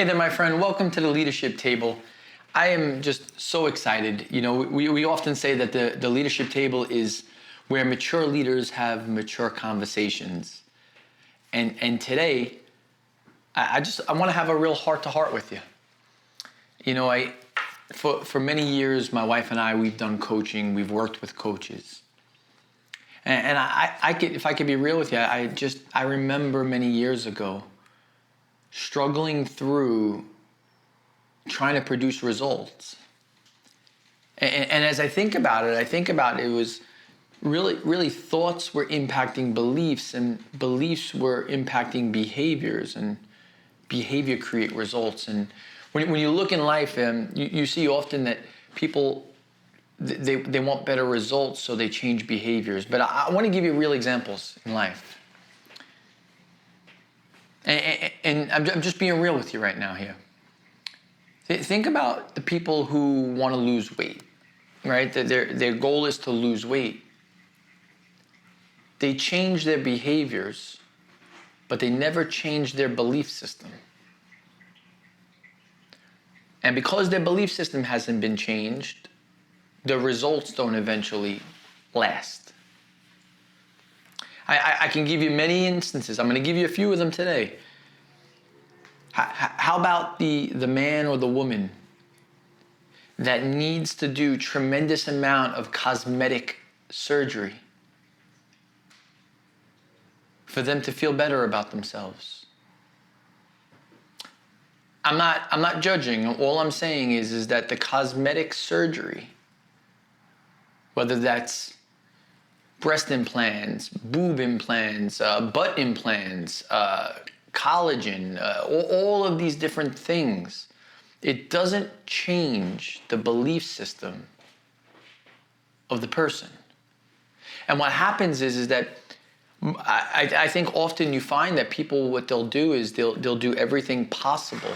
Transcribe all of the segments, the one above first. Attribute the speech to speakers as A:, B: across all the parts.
A: Hey there, my friend. Welcome to the leadership table. I am just so excited. You know, we often say that the leadership table is where mature leaders have mature conversations. And today, I want to have a real heart-to-heart with you. You know, for many years, my wife and I, we've done coaching. We've worked with coaches. And if I could be real with you, I remember many years ago struggling through trying to produce results. And as I think about it was really thoughts were impacting beliefs, and beliefs were impacting behaviors, and behavior create results. And when you look in life, you see often that people, they want better results, so they change behaviors. But I want to give you real examples in life. And I'm just being real with you right now here. Think about the people who want to lose weight, right? Their goal is to lose weight. They change their behaviors, but they never change their belief system. And because their belief system hasn't been changed, the results don't eventually last. I can give you many instances. I'm going to give you a few of them today. How about the man or the woman that needs to do tremendous amount of cosmetic surgery for them to feel better about themselves? I'm not judging. All I'm saying is that the cosmetic surgery, whether that's breast implants, boob implants, butt implants, collagen, all of these different things, it doesn't change the belief system of the person. And what happens is that I think often you find that people, what they'll do is they'll do everything possible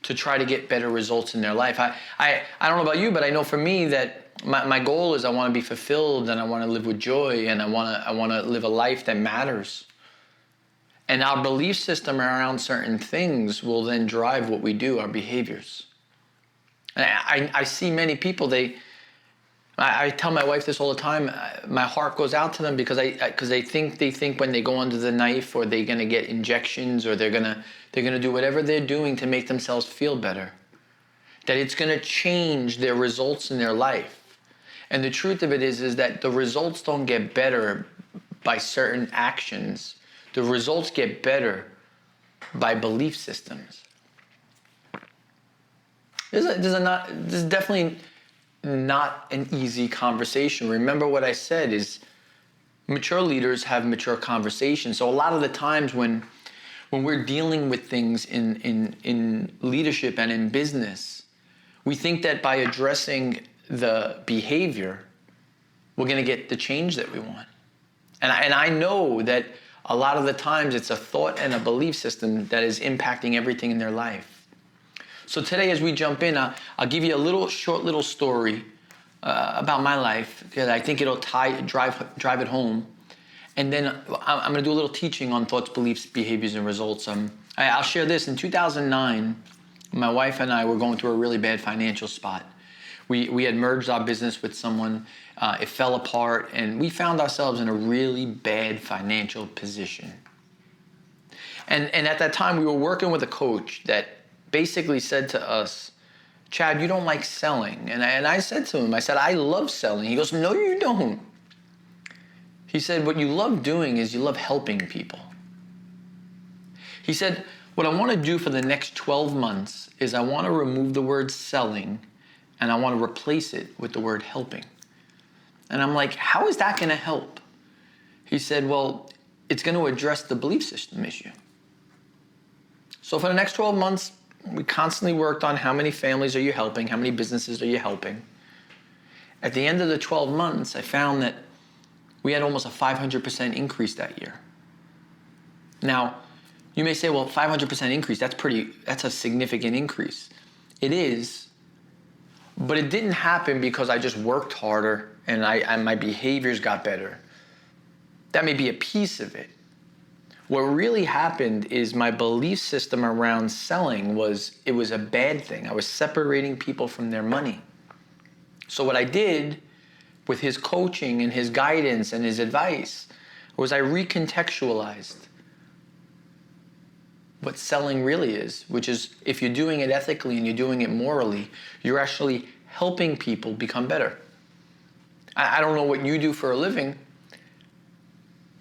A: to try to get better results in their life. I don't know about you, but I know for me that my goal is I want to be fulfilled, and I want to live with joy, and I want to live a life that matters. And our belief system around certain things will then drive what we do, our behaviors. And I see many people, I tell my wife this all the time, my heart goes out to them because they think when they go under the knife, or they're going to get injections, or they're going to do whatever they're doing to make themselves feel better, that it's going to change their results in their life. And the truth of it is that the results don't get better by certain actions. The results get better by belief systems. This is definitely not an easy conversation. Remember what I said is mature leaders have mature conversations. So a lot of the times when we're dealing with things in leadership and in business, we think that by addressing the behavior, we're going to get the change that we want. And I know that a lot of the times it's a thought and a belief system that is impacting everything in their life. So today, as we jump in, I'll give you a short little story about my life, because I think it'll drive it home. And then I'm going to do a little teaching on thoughts, beliefs, behaviors, and results. I'll share this. In 2009, my wife and I were going through a really bad financial spot. We had merged our business with someone. It fell apart, and we found ourselves in a really bad financial position. And at that time, we were working with a coach that basically said to us, "Chad, you don't like selling." And I said to him, "I love selling." He goes, "No, you don't." He said, "What you love doing is you love helping people." He said, "What I want to do for the next 12 months is I want to remove the word selling, and I want to replace it with the word helping." And I'm like, "How is that going to help?" He said, "Well, it's going to address the belief system issue." So for the next 12 months, we constantly worked on how many families are you helping, how many businesses are you helping. At the end of the 12 months, I found that we had almost a 500% increase that year. Now, you may say, well, 500% increase, that's a significant increase. It is, but it didn't happen because I just worked harder and my behaviors got better. That may be a piece of it. What really happened is my belief system around selling was a bad thing. I was separating people from their money. So what I did with his coaching and his guidance and his advice was I recontextualized what selling really is, which is if you're doing it ethically and you're doing it morally, you're actually helping people become better. I don't know what you do for a living,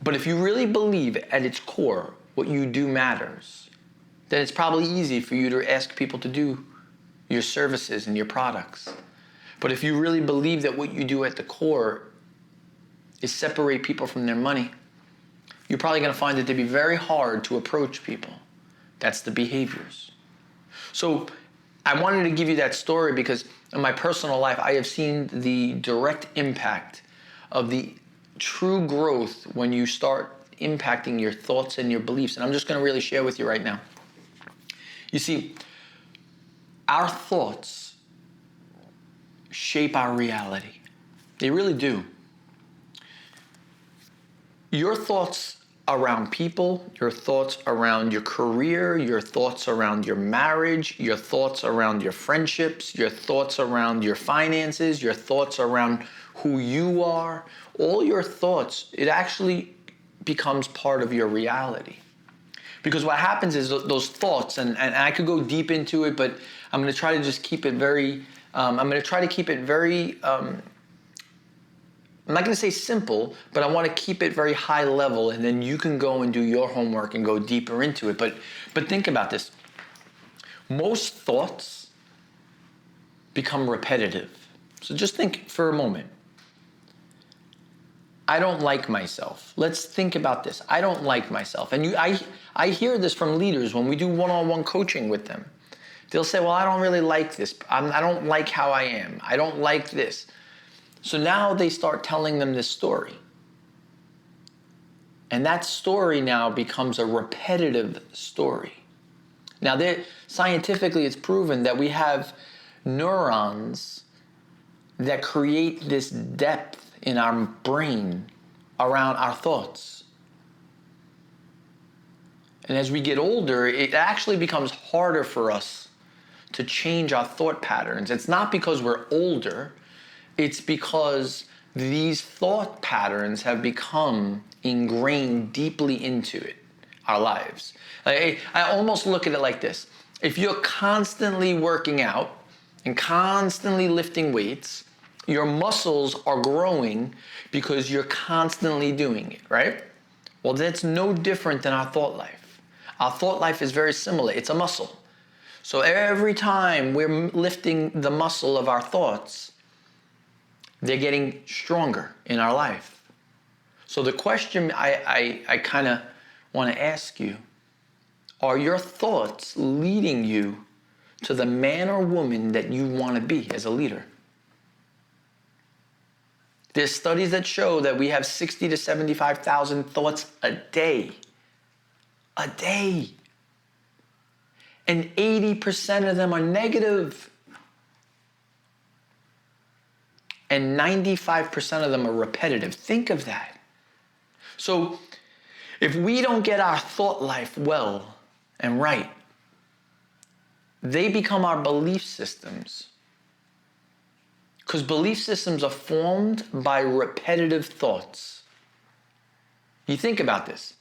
A: but if you really believe at its core what you do matters, then it's probably easy for you to ask people to do your services and your products. But if you really believe that what you do at the core is separate people from their money, you're probably going to find it to be very hard to approach people. That's the behaviors. So I wanted to give you that story because in my personal life, I have seen the direct impact of the true growth when you start impacting your thoughts and your beliefs. And I'm just going to really share with you right now. You see, our thoughts shape our reality. They really do. Your thoughts around people, your thoughts around your career, your thoughts around your marriage, your thoughts around your friendships, your thoughts around your finances, your thoughts around who you are, all your thoughts, it actually becomes part of your reality. Because what happens is those thoughts, and I could go deep into it, but I'm going to try to just keep it very, I'm not going to say simple, but I want to keep it very high level, and then you can go and do your homework and go deeper into it. But think about this. Most thoughts become repetitive. So just think for a moment. I don't like myself. Let's think about this. I don't like myself. And I hear this from leaders when we do one-on-one coaching with them. They'll say, well, I don't really like this. I don't like how I am. I don't like this. So now they start telling them this story. And that story now becomes a repetitive story. Now, scientifically, it's proven that we have neurons that create this depth in our brain around our thoughts. And as we get older, it actually becomes harder for us to change our thought patterns. It's not because we're older. It's because these thought patterns have become ingrained deeply into our lives. I almost look at it like this. If you're constantly working out and constantly lifting weights, your muscles are growing because you're constantly doing it, right? Well, that's no different than our thought life. Our thought life is very similar. It's a muscle. So every time we're lifting the muscle of our thoughts, they're getting stronger in our life. So the question I kind of want to ask you, are your thoughts leading you to the man or woman that you want to be as a leader? There's studies that show that we have 60 to 75,000 thoughts a day. A day. And 80% of them are negative. And 95% of them are repetitive. Think of that. So if we don't get our thought life well and right, they become our belief systems. Because belief systems are formed by repetitive thoughts. You think about this.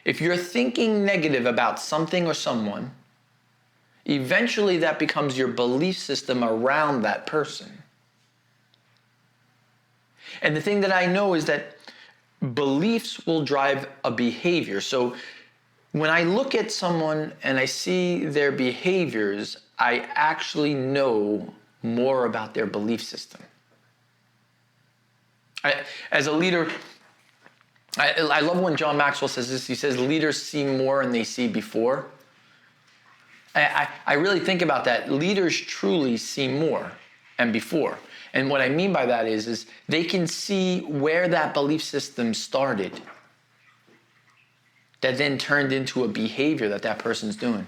A: If you're thinking negative about something or someone, eventually that becomes your belief system around that person. And the thing that I know is that beliefs will drive a behavior. So when I look at someone and I see their behaviors, I actually know more about their belief system. As a leader, I love when John Maxwell says this. He says, leaders see more than they see before. I really think about that. Leaders truly see more and before. And what I mean by that is they can see where that belief system started that then turned into a behavior that person's doing.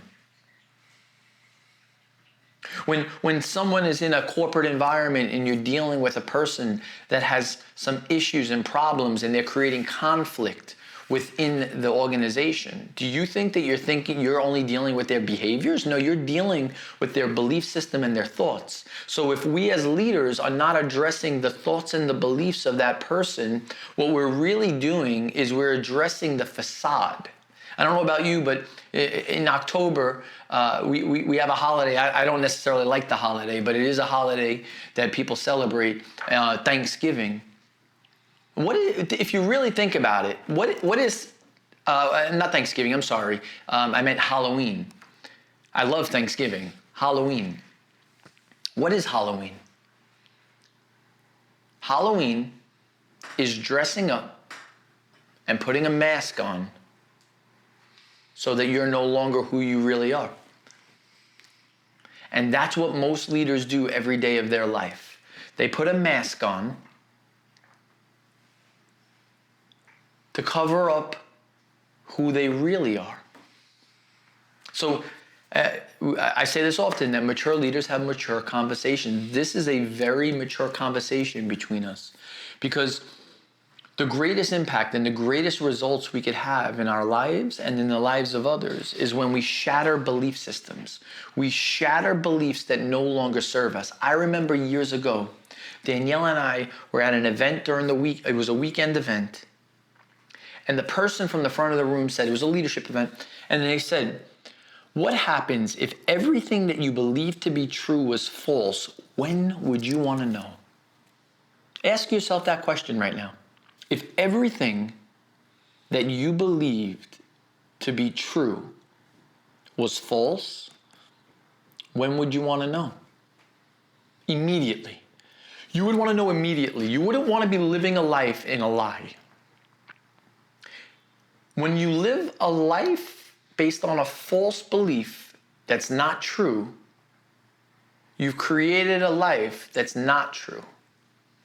A: When someone is in a corporate environment and you're dealing with a person that has some issues and problems and they're creating conflict, within the organization, do you think that you're only dealing with their behaviors? No, you're dealing with their belief system and their thoughts. So if we as leaders are not addressing the thoughts and the beliefs of that person, what we're really doing is we're addressing the facade. I don't know about you, but in October, we have a holiday. I don't necessarily like the holiday, but it is a holiday that people celebrate, Thanksgiving. If you really think about it, what is, not Thanksgiving, I'm sorry. I meant Halloween. I love Thanksgiving. Halloween. What is Halloween? Halloween is dressing up and putting a mask on so that you're no longer who you really are. And that's what most leaders do every day of their life. They put a mask on to cover up who they really are. So I say this often, that mature leaders have mature conversations. This is a very mature conversation between us, because the greatest impact and the greatest results we could have in our lives and in the lives of others is when we shatter belief systems. We shatter beliefs that no longer serve us. I remember years ago, Danielle and I were at an event during the week. It was a weekend event. And the person from the front of the room said, it was a leadership event, and they said, what happens if everything that you believe to be true was false? When would you want to know? Ask yourself that question right now. If everything that you believed to be true was false, when would you want to know? Immediately. You would want to know immediately. You wouldn't want to be living a life in a lie. When you live a life based on a false belief that's not true, you've created a life that's not true,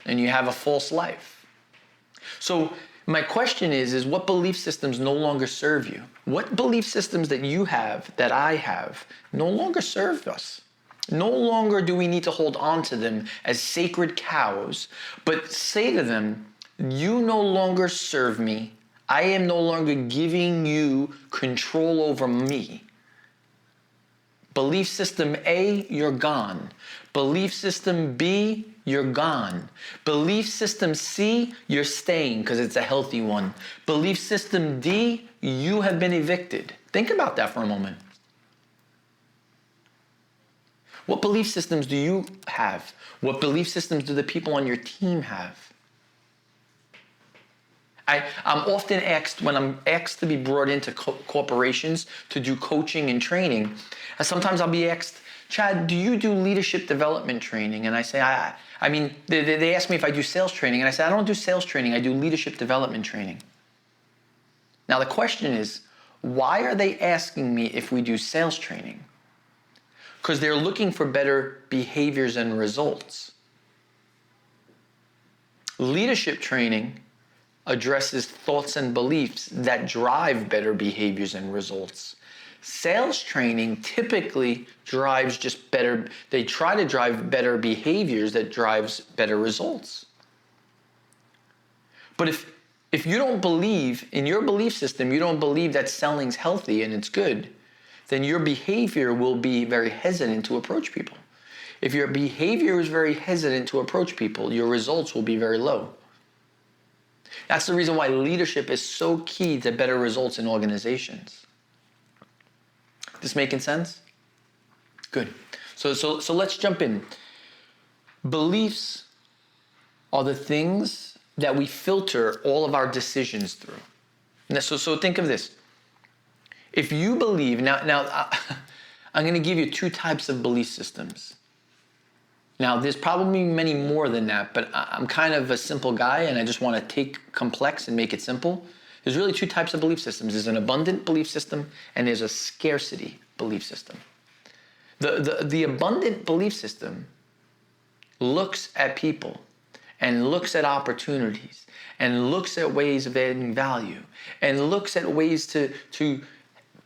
A: and you have a false life. So my question is what belief systems no longer serve you? What belief systems that you have, that I have, no longer serve us? No longer do we need to hold on to them as sacred cows, but say to them, you no longer serve me. I am no longer giving you control over me. Belief system A, you're gone. Belief system B, you're gone. Belief system C, you're staying because it's a healthy one. Belief system D, you have been evicted. Think about that for a moment. What belief systems do you have? What belief systems do the people on your team have? I'm often asked, when I'm asked to be brought into corporations to do coaching and training, sometimes I'll be asked, Chad, do you do leadership development training? And I say, they ask me if I do sales training, and I say, I don't do sales training, I do leadership development training. Now the question is, why are they asking me if we do sales training? Because they're looking for better behaviors and results. Leadership training addresses thoughts and beliefs that drive better behaviors and results. Sales training typically drives just better, they try to drive better behaviors that drives better results. But if you don't believe, in your belief system, you don't believe that selling's healthy and it's good, then your behavior will be very hesitant to approach people. If your behavior is very hesitant to approach people, your results will be very low. That's the reason why leadership is so key to better results in organizations. This making sense? Good. So let's jump in. Beliefs are the things that we filter all of our decisions through. So think of this. If you believe, now I'm going to give you two types of belief systems. Now, there's probably many more than that, but I'm kind of a simple guy and I just want to take complex and make it simple. There's really two types of belief systems. There's an abundant belief system and there's a scarcity belief system. The abundant belief system looks at people and looks at opportunities and looks at ways of adding value and looks at ways to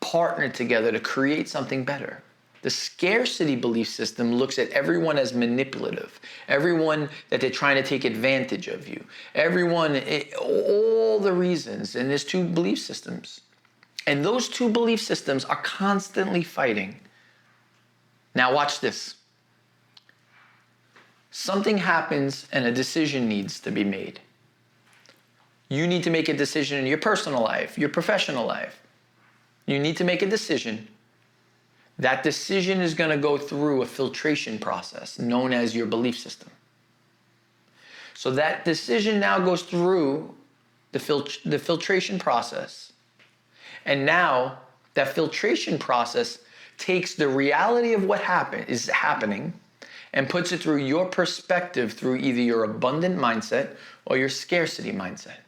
A: partner together to create something better. The scarcity belief system looks at everyone as manipulative, everyone that they're trying to take advantage of you, all the reasons. And there's two belief systems. And those two belief systems are constantly fighting. Now watch this. Something happens and a decision needs to be made. You need to make a decision in your personal life, your professional life. You need to make a decision. That decision is going to go through a filtration process known as your belief system. So that decision now goes through the filtration process. And now that filtration process takes the reality of what is happening and puts it through your perspective through either your abundant mindset or your scarcity mindset.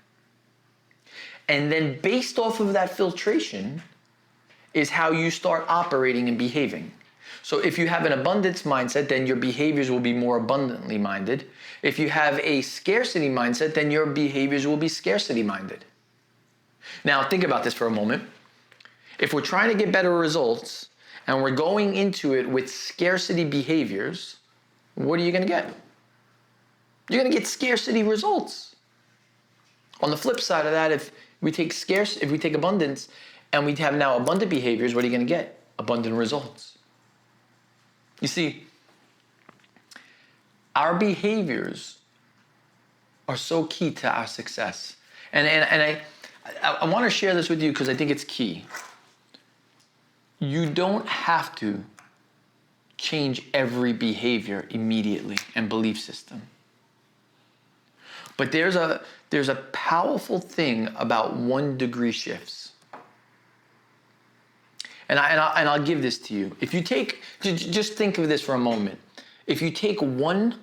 A: And then based off of that filtration is how you start operating and behaving. So if you have an abundance mindset, then your behaviors will be more abundantly minded. If you have a scarcity mindset, then your behaviors will be scarcity minded. Now think about this for a moment. If we're trying to get better results and we're going into it with scarcity behaviors, what are you going to get? You're going to get scarcity results. On the flip side of that, if we take abundance and we have now abundant behaviors, what are you going to get? Abundant results. You see, our behaviors are so key to our success. And I want to share this with you because I think it's key. You don't have to change every behavior immediately and belief system. But there's a powerful thing about 1 degree shifts. And I'll give this to you. If you just think of this for a moment. If you take 1%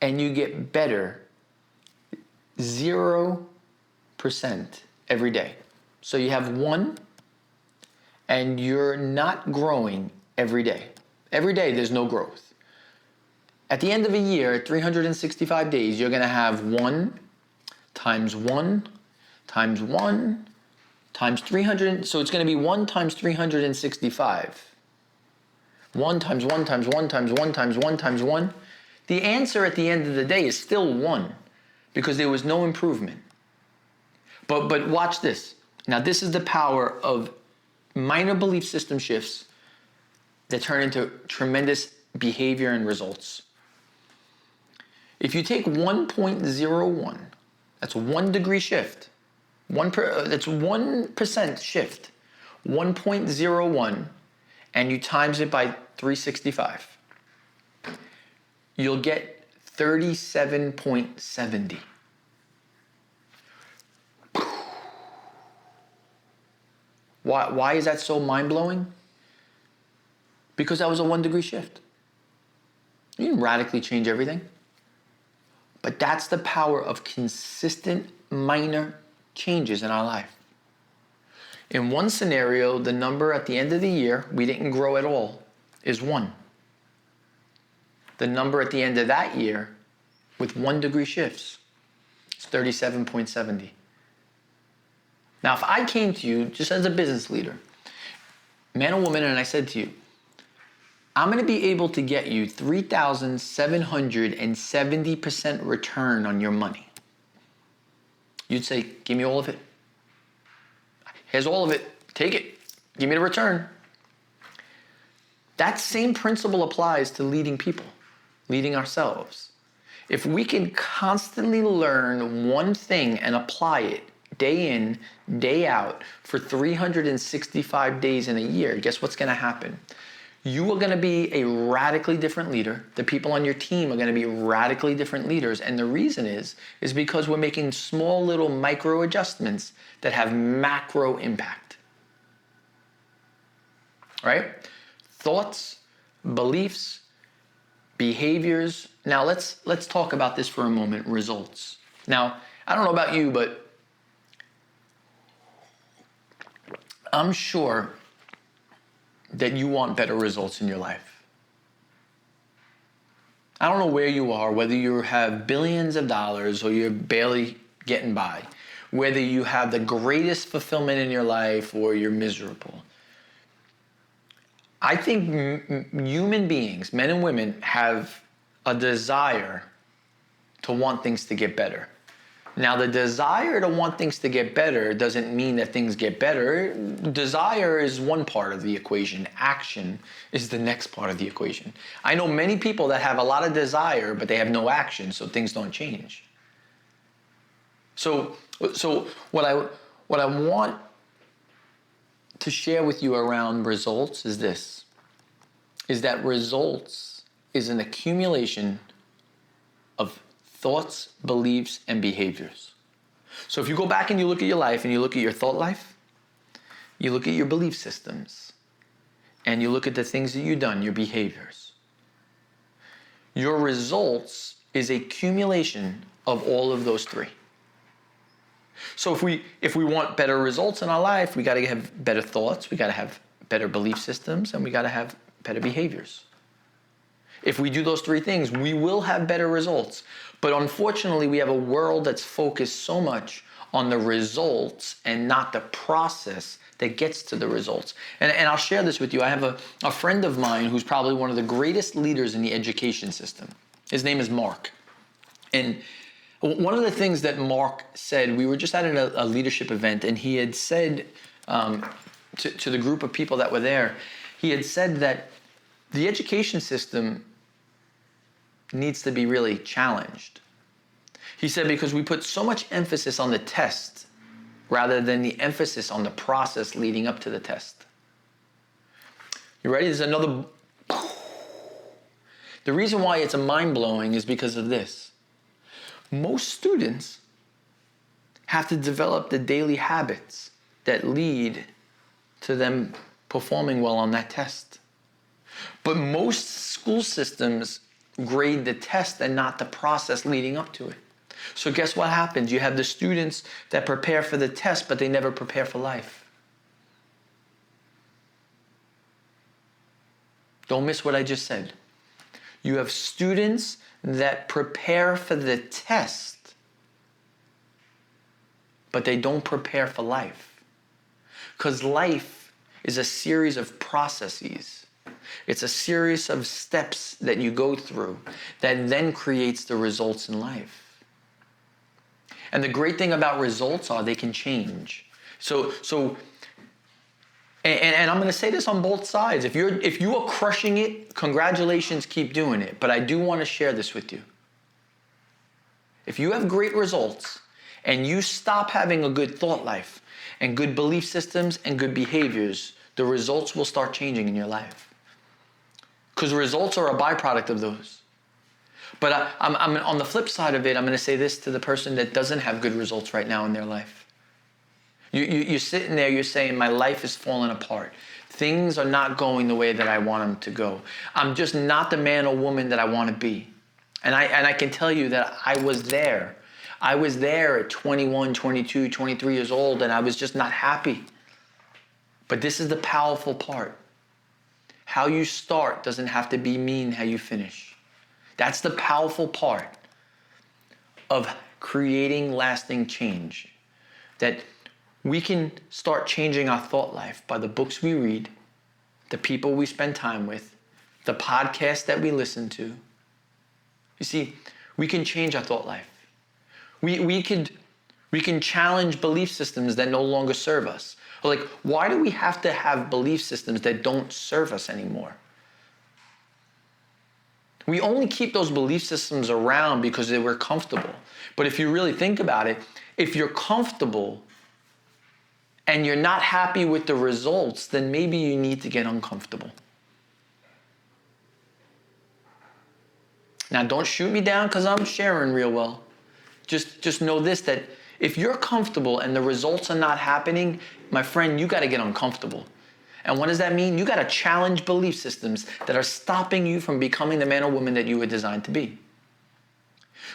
A: and you get better 0% every day. So you have 1 and you're not growing every day. Every day there's no growth. At the end of a year, 365 days, you're going to have 1 times 1 times 1 times 300. So it's going to be 1 times 365. 1 times 1 times 1 times 1 times 1 times 1. The answer at the end of the day is still 1 because there was no improvement. But watch this. Now this is the power of minor belief system shifts that turn into tremendous behavior and results. If you take 1.01, that's a 1 degree shift. That's 1% shift. 1.01, and you times it by 365. You'll get 37.70. Why is that so mind-blowing? Because that was a 1 degree shift. You didn't radically change everything. But that's the power of consistent minor changes in our life. In one scenario, the number at the end of the year, we didn't grow at all, is 1. The number at the end of that year, with 1 degree shifts, is 37.70. Now, if I came to you just as a business leader, man or woman, and I said to you, I'm going to be able to get you 3,770% return on your money. You'd say, give me all of it. Here's all of it. Take it. Give me the return. That same principle applies to leading people, leading ourselves. If we can constantly learn one thing and apply it day in, day out for 365 days in a year, guess what's going to happen? You are going to be a radically different leader. The people on your team are going to be radically different leaders. And the reason is because we're making small little micro adjustments that have macro impact. Right? Thoughts, beliefs, behaviors. Now let's talk about this for a moment, results. Now, I don't know about you, but I'm sure that you want better results in your life. I don't know where you are, whether you have billions of dollars or you're barely getting by. whether you have the greatest fulfillment in your life or you're miserable. I think human beings, men and women, have a desire to want things to get better. Now, the desire to want things to get better doesn't mean that things get better. Desire is one part of the equation. Action is the next part of the equation. I know many people that have a lot of desire, but they have no action, so things don't change. So what I want to share with you around results is this, is that results is an accumulation of thoughts, beliefs, and behaviors. So if you go back and you look at your life and you look at your thought life, you look at your belief systems, and you look at the things that you've done, your behaviors. Your results is a accumulation of all of those three. So if we want better results in our life, we got to have better thoughts, we got to have better belief systems, and we got to have better behaviors. If we do those three things, we will have better results. But unfortunately, we have a world that's focused so much on the results and not the process that gets to the results. And I'll share this with you. I have a friend of mine who's probably one of the greatest leaders in the education system. His name is Mark. And one of the things that Mark said, we were just at a leadership event, and he had said to the group of people that were there, he had said that the education system needs to be really challenged. He said because we put so much emphasis on the test rather than the emphasis on the process leading up to the test. You ready? There's another. The reason why it's a mind-blowing is because of this. Most students have to develop the daily habits that lead to them performing well on that test. But most school systems grade the test and not the process leading up to it. So guess what happens? You have the students that prepare for the test, but they never prepare for life. Don't miss what I just said. You have students that prepare for the test, but they don't prepare for life. Because life is a series of processes. It's a series of steps that you go through that then creates the results in life. And the great thing about results are they can change. And I'm going to say this on both sides. If you are crushing it, congratulations, keep doing it. But I do want to share this with you. If you have great results and you stop having a good thought life and good belief systems and good behaviors, the results will start changing in your life. Because results are a byproduct of those. But I'm on the flip side of it, I'm going to say this to the person that doesn't have good results right now in their life. You're sitting there, you're saying, my life is falling apart. Things are not going the way that I want them to go. I'm just not the man or woman that I want to be. And I can tell you that I was there. I was there at 21, 22, 23 years old, and I was just not happy. But this is the powerful part. How you start doesn't have to mean how you finish. That's the powerful part of creating lasting change. That we can start changing our thought life by the books we read, the people we spend time with, the podcasts that we listen to. You see, we can change our thought life. We can challenge belief systems that no longer serve us. Like, why do we have to have belief systems that don't serve us anymore? We only keep those belief systems around because they were comfortable. But if you really think about it, if you're comfortable and you're not happy with the results, then maybe you need to get uncomfortable. Now, don't shoot me down because I'm sharing real well. Just know this, that if you're comfortable and the results are not happening, my friend, you got to get uncomfortable. And what does that mean? You got to challenge belief systems that are stopping you from becoming the man or woman that you were designed to be.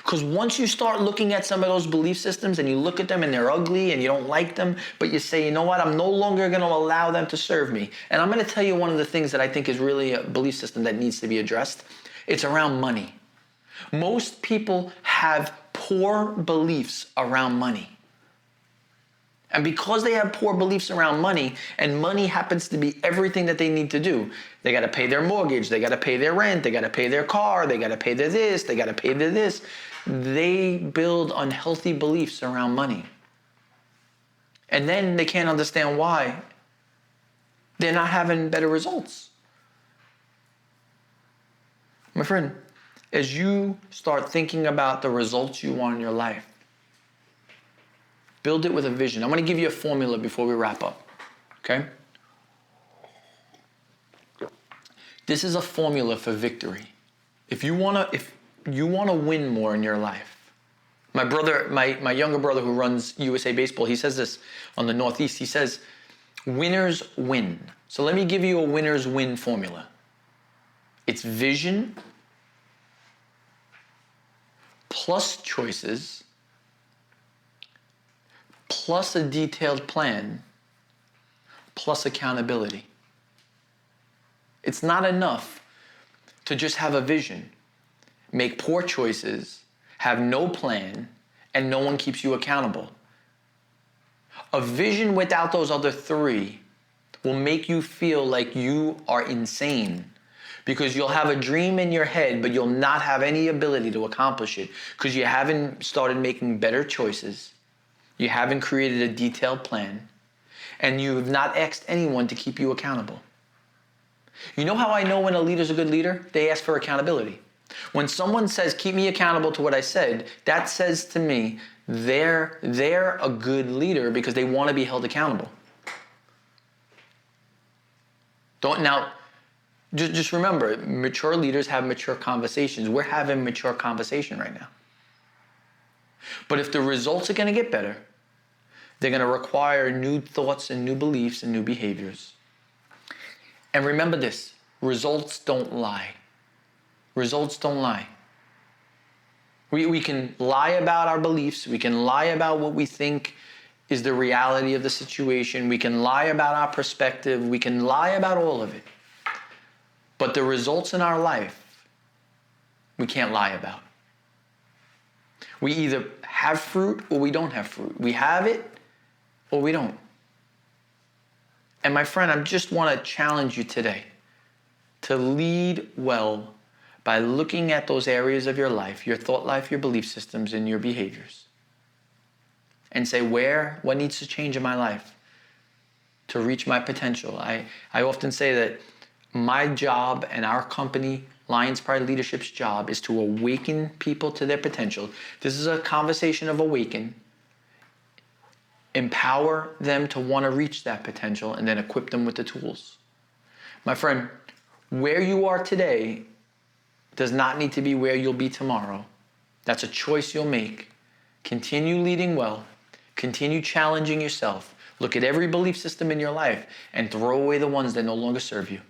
A: Because once you start looking at some of those belief systems and you look at them and they're ugly and you don't like them, but you say, you know what, I'm no longer going to allow them to serve me. And I'm going to tell you one of the things that I think is really a belief system that needs to be addressed. It's around money. Most people have poor beliefs around money. And because they have poor beliefs around money, and money happens to be everything that they need to do, they got to pay their mortgage, they got to pay their rent, they got to pay their car, they got to pay their this, they got to pay their this. They build unhealthy beliefs around money. And then they can't understand why they're not having better results. My friend, as you start thinking about the results you want in your life, build it with a vision. I'm going to give you a formula before we wrap up, okay? This is a formula for victory. If you want to win more in your life, my younger brother who runs USA Baseball, he says this on the Northeast. He says, winners win. So let me give you a winners win formula. It's vision plus choices plus a detailed plan plus accountability. It's not enough to just have a vision, make poor choices, have no plan, and no one keeps you accountable. A vision without those other three will make you feel like you are insane, because you'll have a dream in your head, but you'll not have any ability to accomplish it because you haven't started making better choices, you haven't created a detailed plan, and you have not asked anyone to keep you accountable. You know how I know when a leader's a good leader? They ask for accountability. When someone says, keep me accountable to what I said, that says to me, they're a good leader because they want to be held accountable. Just remember, mature leaders have mature conversations. We're having mature conversation right now. But if the results are going to get better, they're going to require new thoughts and new beliefs and new behaviors. And remember this, results don't lie. Results don't lie. We can lie about our beliefs. We can lie about what we think is the reality of the situation. We can lie about our perspective. We can lie about all of it. But the results in our life, we can't lie about. We either have fruit or we don't have fruit. We have it or we don't. And my friend, I just want to challenge you today to lead well by looking at those areas of your life, your thought life, your belief systems, and your behaviors. And say, what needs to change in my life to reach my potential? I often say that my job and our company, Lions Pride Leadership's job, is to awaken people to their potential. This is a conversation of awaken. Empower them to want to reach that potential, and then equip them with the tools. My friend, where you are today does not need to be where you'll be tomorrow. That's a choice you'll make. Continue leading well. Continue challenging yourself. Look at every belief system in your life and throw away the ones that no longer serve you.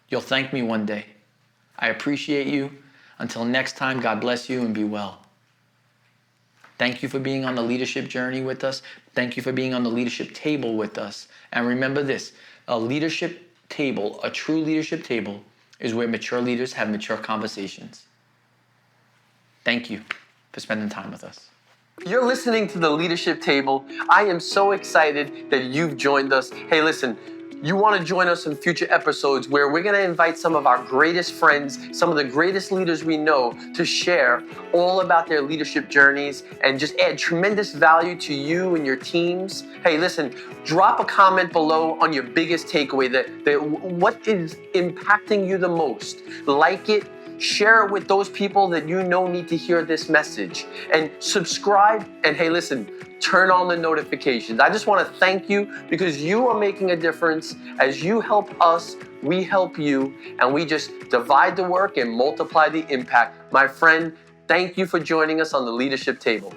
A: You'll thank me one day. I appreciate you. Until next time, God bless you and be well. Thank you for being on the leadership journey with us. Thank you for being on the leadership table with us. And remember this, a leadership table, a true leadership table, is where mature leaders have mature conversations. Thank you for spending time with us. You're listening to the Leadership Table. I am so excited that you've joined us. Hey, listen, you want to join us in future episodes where we're going to invite some of our greatest friends, some of the greatest leaders we know, to share all about their leadership journeys and just add tremendous value to you and your teams. Hey, listen, drop a comment below on your biggest takeaway, that what is impacting you the most. Like it, share it with those people that you know need to hear this message, and subscribe. And hey, listen, turn on the notifications. I just want to thank you because you are making a difference. As you help us, we help you, and we just divide the work and multiply the impact. My friend, thank you for joining us on the Leadership Table.